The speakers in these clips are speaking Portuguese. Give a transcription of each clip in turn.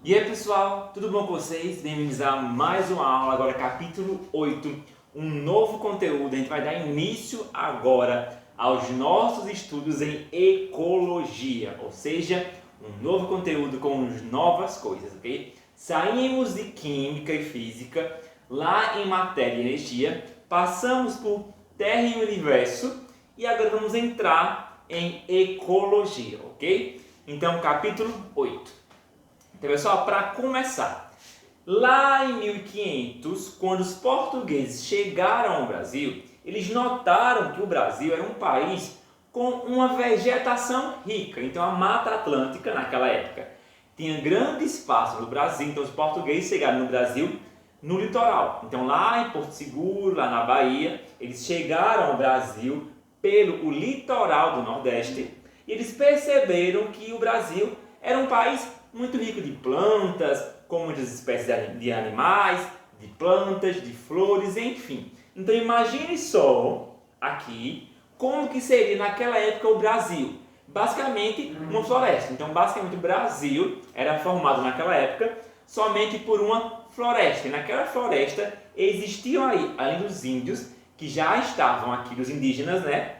E aí pessoal, tudo bom com vocês? Bem-vindos a mais uma aula, agora capítulo 8, um novo conteúdo. A gente vai dar início agora aos nossos estudos em ecologia, ou seja, um novo conteúdo com novas coisas, ok? Saímos de química e física, lá em matéria e energia, passamos por terra e universo e agora vamos entrar em ecologia, ok? Então, capítulo 8. Então, pessoal, para começar, lá em 1500, quando os portugueses chegaram ao Brasil, eles notaram que o Brasil era um país com uma vegetação rica. Então, a Mata Atlântica, naquela época, tinha grande espaço no Brasil. Então, os portugueses chegaram no Brasil no litoral. Então, lá em Porto Seguro, lá na Bahia, eles chegaram ao Brasil pelo litoral do Nordeste e eles perceberam que o Brasil era um país muito rico de plantas, com muitas espécies de animais, de plantas, de flores, enfim. Então imagine só aqui como que seria naquela época o Brasil. Basicamente uma floresta. Então basicamente o Brasil era formado naquela época somente por uma floresta. E naquela floresta existiam aí, além dos índios que já estavam aqui, dos indígenas, né?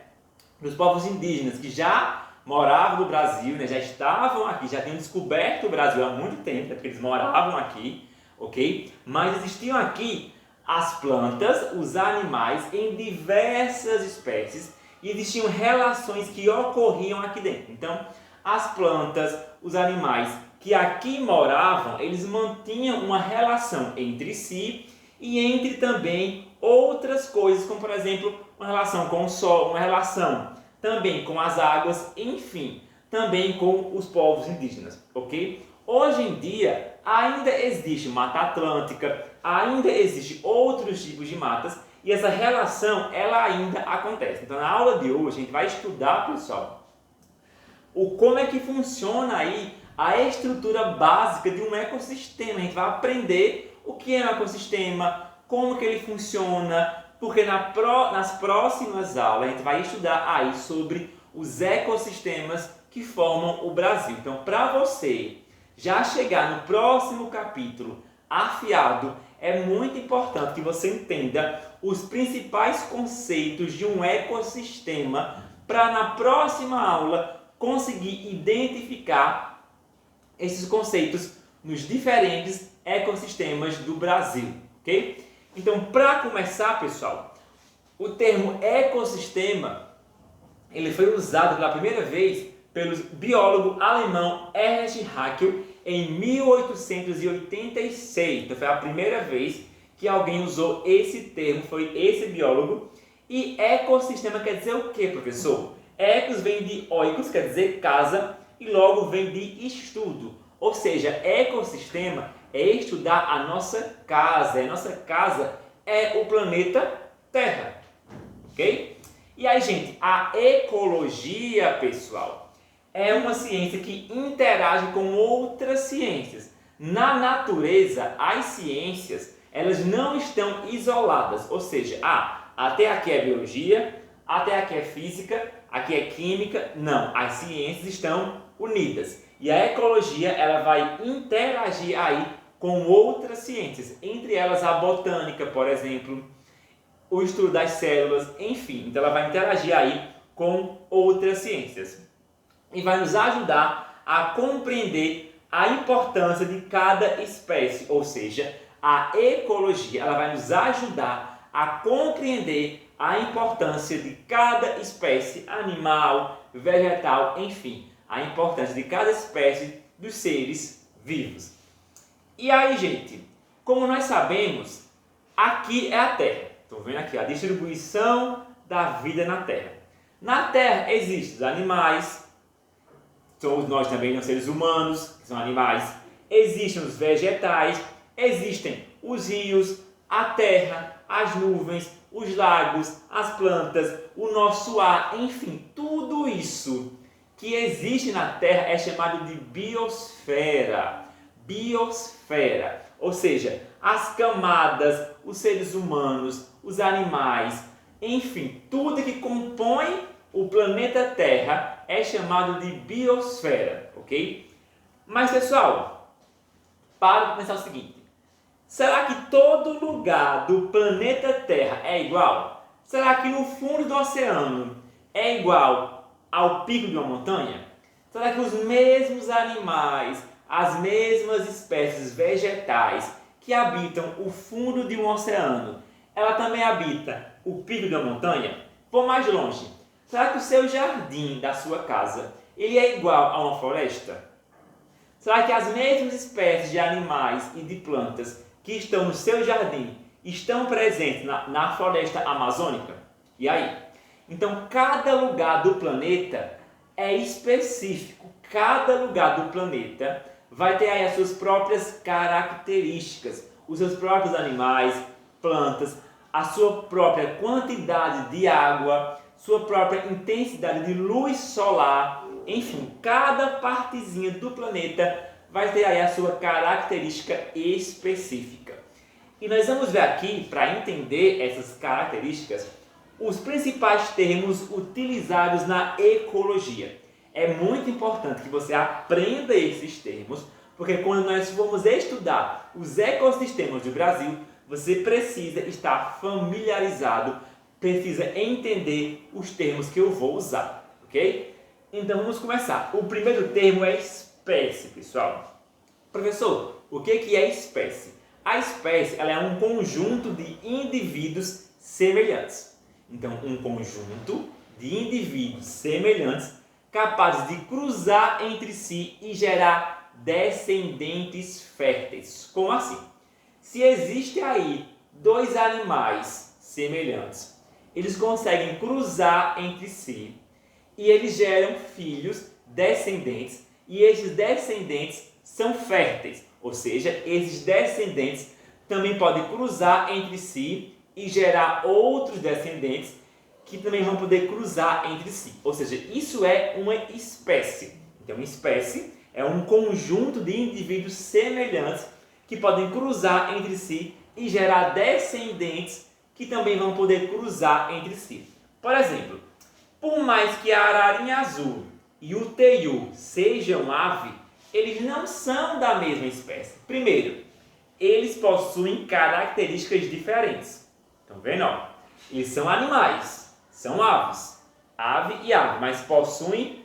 Dos povos indígenas que já moravam no Brasil, né? Já estavam aqui, já tinham descoberto o Brasil há muito tempo, porque eles moravam aqui, ok? Mas existiam aqui as plantas, os animais em diversas espécies e existiam relações que ocorriam aqui dentro. Então, as plantas, os animais que aqui moravam, eles mantinham uma relação entre si e entre também outras coisas, como por exemplo, uma relação com o sol, uma relação também com as águas, enfim, também com os povos indígenas, ok? Hoje em dia ainda existe Mata Atlântica, ainda existe outros tipos de matas e essa relação ela ainda acontece. Então na aula de hoje a gente vai estudar, pessoal, como é que funciona aí a estrutura básica de um ecossistema. A gente vai aprender o que é um ecossistema, como que ele funciona, porque nas próximas aulas a gente vai estudar aí sobre os ecossistemas que formam o Brasil. Então, para você já chegar no próximo capítulo afiado, é muito importante que você entenda os principais conceitos de um ecossistema para na próxima aula conseguir identificar esses conceitos nos diferentes ecossistemas do Brasil, ok? Então, para começar, pessoal, o termo ecossistema ele foi usado pela primeira vez pelo biólogo alemão Ernst Haeckel em 1886. Então, foi a primeira vez que alguém usou esse termo, foi esse biólogo. E ecossistema quer dizer o que, professor? Ecos vem de oikos, quer dizer casa, e logo vem de estudo. Ou seja, ecossistema é estudar a nossa casa. A nossa casa é o planeta Terra, ok? E aí, gente, a ecologia, pessoal, é uma ciência que interage com outras ciências. Na natureza, as ciências, elas não estão isoladas. Ou seja, até aqui é biologia, até aqui é física, aqui é química. Não, as ciências estão unidas. E a ecologia, ela vai interagir aí com outras ciências, entre elas a botânica, por exemplo, o estudo das células, enfim. Então ela vai interagir aí com outras ciências e vai nos ajudar a compreender a importância de cada espécie, ou seja, a ecologia, ela vai nos ajudar a compreender a importância de cada espécie animal, vegetal, enfim, a importância de cada espécie dos seres vivos. E aí, gente, como nós sabemos, aqui é a Terra. Estão vendo aqui a distribuição da vida na Terra. Na Terra existem os animais, somos nós também, os seres humanos, que são animais. Existem os vegetais, existem os rios, a terra, as nuvens, os lagos, as plantas, o nosso ar, enfim, tudo isso que existe na Terra é chamado de biosfera. Biosfera, ou seja, as camadas, os seres humanos, os animais, enfim, tudo que compõe o planeta Terra é chamado de biosfera, ok? Mas pessoal, para pensar o seguinte: será que todo lugar do planeta Terra é igual? Será que no fundo do oceano é igual ao pico de uma montanha? Será que os mesmos animais, as mesmas espécies vegetais que habitam o fundo de um oceano, ela também habita o pico de uma montanha? Vou mais longe. Será que o seu jardim da sua casa, ele é igual a uma floresta? Será que as mesmas espécies de animais e de plantas que estão no seu jardim estão presentes na floresta amazônica? E aí? Então, cada lugar do planeta é específico. Cada lugar do planeta vai ter aí as suas próprias características, os seus próprios animais, plantas, a sua própria quantidade de água, sua própria intensidade de luz solar, enfim, cada partezinha do planeta vai ter aí a sua característica específica. E nós vamos ver aqui, para entender essas características, os principais termos utilizados na ecologia. É muito importante que você aprenda esses termos, porque quando nós formos estudar os ecossistemas do Brasil, você precisa estar familiarizado, precisa entender os termos que eu vou usar, ok? Então vamos começar. O primeiro termo é espécie, pessoal. Professor, o que é espécie? A espécie ela é um conjunto de indivíduos semelhantes. Então, um conjunto de indivíduos semelhantes capazes de cruzar entre si e gerar descendentes férteis. Como assim? Se existe aí dois animais semelhantes, eles conseguem cruzar entre si e eles geram filhos, descendentes, e esses descendentes são férteis, ou seja, esses descendentes também podem cruzar entre si e gerar outros descendentes que também vão poder cruzar entre si. Ou seja, isso é uma espécie. Então, espécie é um conjunto de indivíduos semelhantes que podem cruzar entre si e gerar descendentes que também vão poder cruzar entre si. Por exemplo, por mais que a ararinha azul e o teiu sejam ave, eles não são da mesma espécie. Primeiro, eles possuem características diferentes. Estão vendo? Ó? Eles são animais, são aves, ave e ave, mas possuem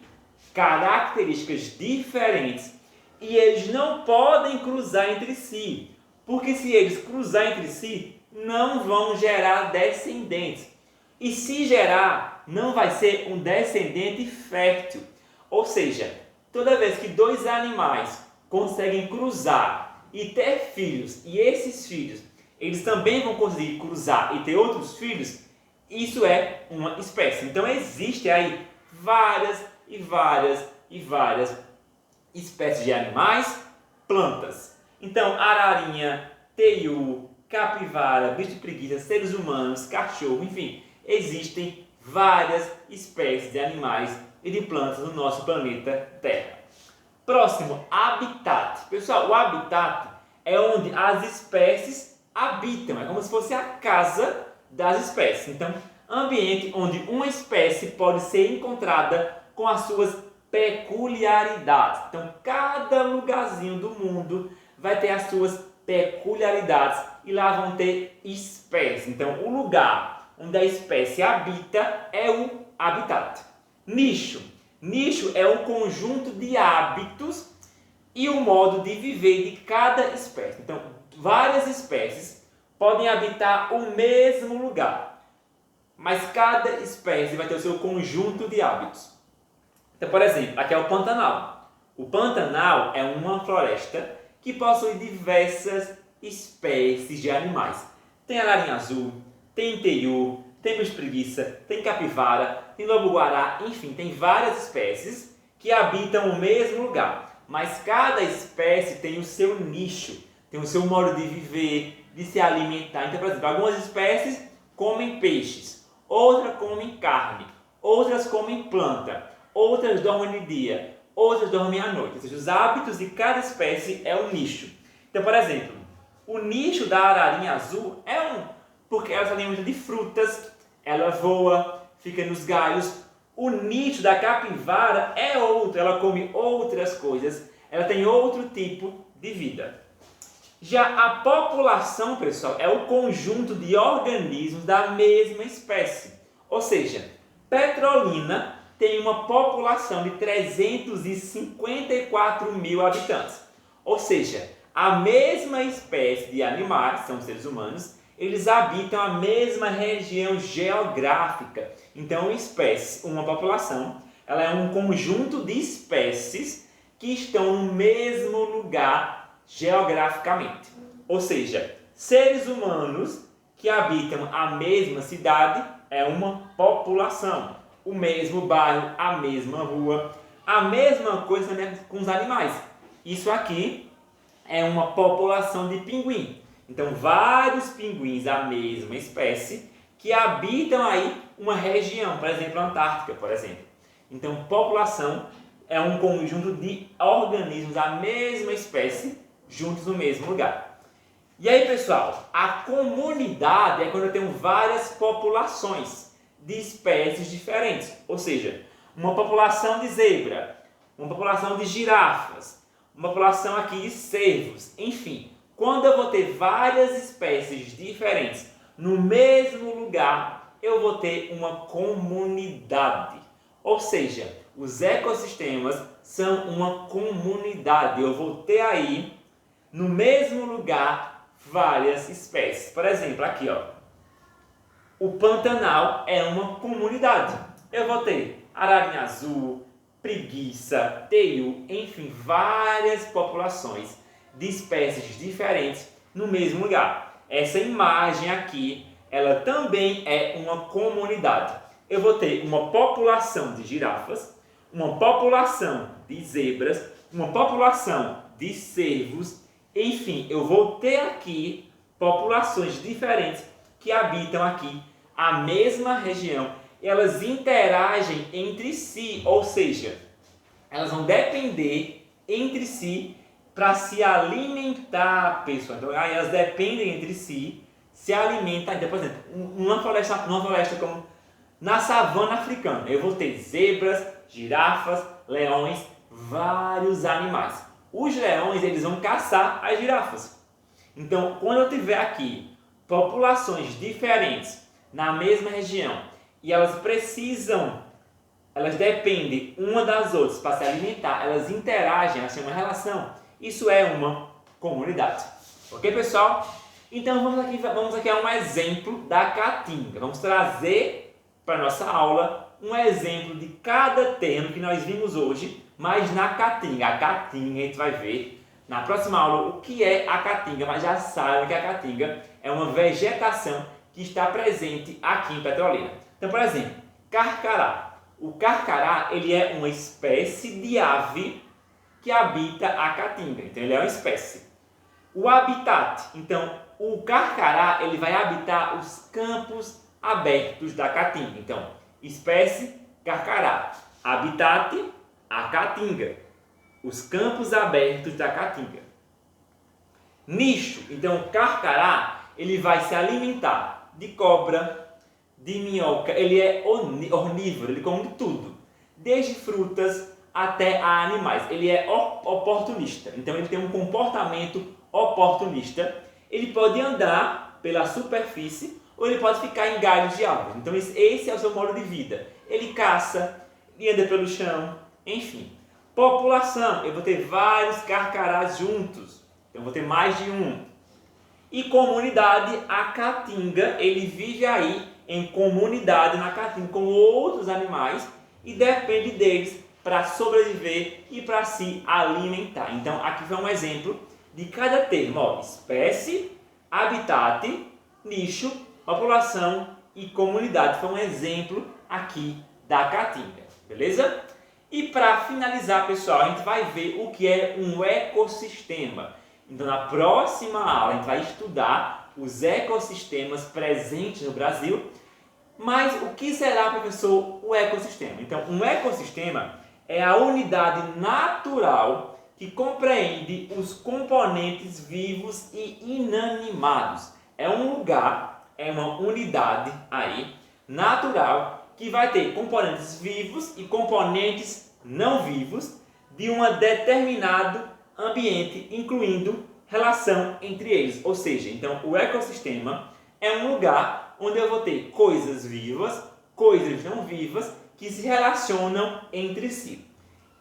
características diferentes e eles não podem cruzar entre si, porque se eles cruzarem entre si, não vão gerar descendentes. E se gerar, não vai ser um descendente fértil. Ou seja, toda vez que dois animais conseguem cruzar e ter filhos, e esses filhos, eles também vão conseguir cruzar e ter outros filhos, isso é uma espécie. Então existem aí várias espécies de animais, plantas. Então, ararinha, teiu, capivara, bicho de preguiça, seres humanos, cachorro, enfim, existem várias espécies de animais e de plantas no nosso planeta Terra. Próximo, habitat. Pessoal, o habitat é onde as espécies habitam, é como se fosse a casa das espécies. Então, ambiente onde uma espécie pode ser encontrada com as suas peculiaridades. Então, cada lugarzinho do mundo vai ter as suas peculiaridades e lá vão ter espécies. Então, o lugar onde a espécie habita é o habitat. Nicho. Nicho é o conjunto de hábitos e o modo de viver de cada espécie. Então, várias espécies podem habitar o mesmo lugar, mas cada espécie vai ter o seu conjunto de hábitos. Então, por exemplo, aqui é o Pantanal. O Pantanal é uma floresta que possui diversas espécies de animais. Tem ararinha azul, tem teiu, tem bicho preguiça, tem capivara, tem lobo-guará, enfim, tem várias espécies que habitam o mesmo lugar. Mas cada espécie tem o seu nicho, tem o seu modo de viver, de se alimentar. Então, por exemplo, algumas espécies comem peixes, outras comem carne, outras comem planta, outras dormem de dia, outras dormem à noite. Ou seja, os hábitos de cada espécie é o nicho. Então, por exemplo, o nicho da ararinha azul porque ela se alimenta de frutas, ela voa, fica nos galhos. O nicho da capivara é outro, ela come outras coisas, ela tem outro tipo de vida. Já a população, pessoal, é o conjunto de organismos da mesma espécie. Ou seja, Petrolina tem uma população de 354 mil habitantes. Ou seja, a mesma espécie de animais, são seres humanos, eles habitam a mesma região geográfica. Então, uma população, ela é um conjunto de espécies que estão no mesmo lugar geograficamente. Ou seja, seres humanos que habitam a mesma cidade é uma população. O mesmo bairro, a mesma rua, a mesma coisa, né, com os animais. Isso aqui é uma população de pinguim. Então, vários pinguins da mesma espécie que habitam aí uma região, por exemplo, a Antártica, por exemplo. Então, população é um conjunto de organismos da mesma espécie juntos no mesmo lugar. E aí, pessoal, a comunidade é quando eu tenho várias populações de espécies diferentes. Ou seja, uma população de zebra, uma população de girafas, uma população aqui de cervos, enfim. Quando eu vou ter várias espécies diferentes no mesmo lugar, eu vou ter uma comunidade. Ou seja, os ecossistemas são uma comunidade. Eu vou ter aí, no mesmo lugar, várias espécies. Por exemplo, aqui, ó, o Pantanal é uma comunidade. Eu vou ter ararinha azul, preguiça, teiu, enfim, várias populações de espécies diferentes no mesmo lugar. Essa imagem aqui, ela também é uma comunidade. Eu vou ter uma população de girafas, uma população de zebras, uma população de cervos, enfim, eu vou ter aqui populações diferentes que habitam aqui a mesma região. Elas interagem entre si, ou seja, elas vão depender entre si para se alimentar, pessoal. Então, aí elas dependem entre si, se alimentam. Por exemplo, numa floresta como na savana africana, eu vou ter zebras, girafas, leões, vários animais. Os leões, eles vão caçar as girafas. Então, quando eu tiver aqui populações diferentes na mesma região e elas dependem uma das outras para se alimentar, elas interagem, elas têm uma relação. Isso é uma comunidade. Ok, pessoal? Então vamos aqui a um exemplo da caatinga. Vamos trazer para a nossa aula um exemplo de cada termo que nós vimos hoje, mas na caatinga. A caatinga a gente vai ver na próxima aula o que é a caatinga, mas já sabe que a caatinga é uma vegetação que está presente aqui em Petrolina. Então, por exemplo, carcará. O carcará, ele é uma espécie de ave que habita a caatinga. Então, ele é uma espécie. O habitat. Então, o carcará, ele vai habitar os campos abertos da caatinga. Então, espécie, carcará. Habitat, a caatinga. Os campos abertos da caatinga. Nicho. Então, o carcará, ele vai se alimentar de cobra, de minhoca. Ele é onívoro, ele come tudo. Desde frutas até a animais. Ele é oportunista. Então, ele tem um comportamento oportunista. Ele pode andar pela superfície ou ele pode ficar em galhos de árvores. Então, esse é o seu modo de vida. Ele caça, ele anda pelo chão, enfim. População. Eu vou ter vários carcarás juntos. Então, eu vou ter mais de um. E comunidade, a caatinga, ele vive aí em comunidade na caatinga com outros animais e depende deles para sobreviver e para se alimentar. Então, aqui foi um exemplo de cada termo. Ó, espécie, habitat, nicho, população e comunidade. Foi um exemplo aqui da caatinga, beleza? E para finalizar, pessoal, a gente vai ver o que é um ecossistema. Então, na próxima aula, a gente vai estudar os ecossistemas presentes no Brasil. Mas o que será, professor, o ecossistema? Então, um ecossistema é a unidade natural que compreende os componentes vivos e inanimados. É um lugar, é uma unidade aí natural que vai ter componentes vivos e componentes não vivos de um determinado ambiente, incluindo relação entre eles. Ou seja, então o ecossistema é um lugar onde eu vou ter coisas vivas, coisas não vivas, que se relacionam entre si.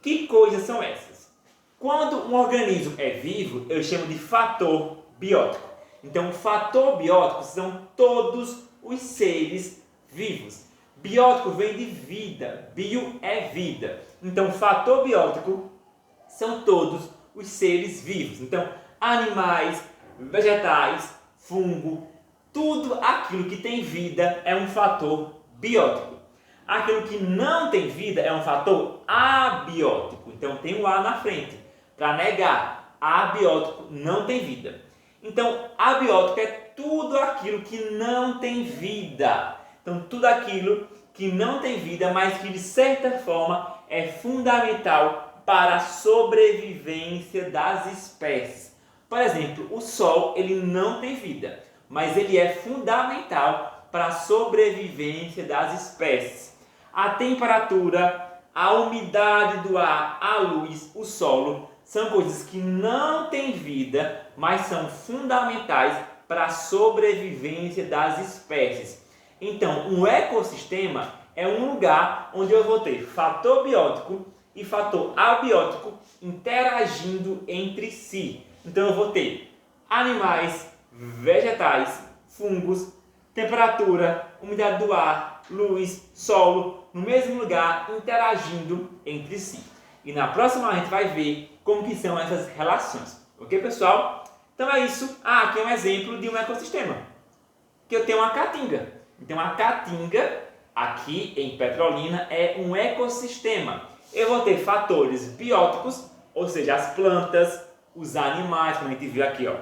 Que coisas são essas? Quando um organismo é vivo, eu chamo de fator biótico. Então, o fator biótico são todos os seres vivos. Biótico vem de vida, bio é vida. Então, fator biótico são todos os seres vivos. Então, animais, vegetais, fungo, tudo aquilo que tem vida é um fator biótico. Aquilo que não tem vida é um fator abiótico. Então, tem o A na frente para negar. Abiótico não tem vida. Então, abiótico é tudo aquilo que não tem vida. Então, tudo aquilo que não tem vida, mas que de certa forma é fundamental para a sobrevivência das espécies. Por exemplo, o Sol ele não tem vida, mas ele é fundamental para a sobrevivência das espécies. A temperatura, a umidade do ar, a luz, o solo são coisas que não têm vida, mas são fundamentais para a sobrevivência das espécies. Então, um ecossistema é um lugar onde eu vou ter fator biótico e fator abiótico interagindo entre si. Então, eu vou ter animais, vegetais, fungos, temperatura, umidade do ar, luz, solo, no mesmo lugar, interagindo entre si. E na próxima a gente vai ver como que são essas relações. Ok, pessoal? Então é isso. Aqui é um exemplo de um ecossistema. Que eu tenho uma caatinga. Então a caatinga, aqui em Petrolina, é um ecossistema. Eu vou ter fatores bióticos, ou seja, as plantas, os animais, como a gente viu aqui, ó.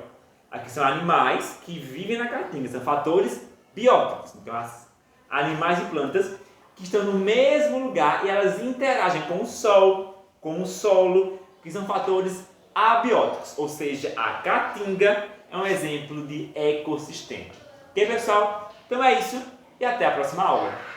Aqui são animais que vivem na caatinga, são fatores bióticos. Então, animais e plantas que estão no mesmo lugar e elas interagem com o sol, com o solo, que são fatores abióticos. Ou seja, a caatinga é um exemplo de ecossistema. Ok, pessoal? Então é isso e até a próxima aula.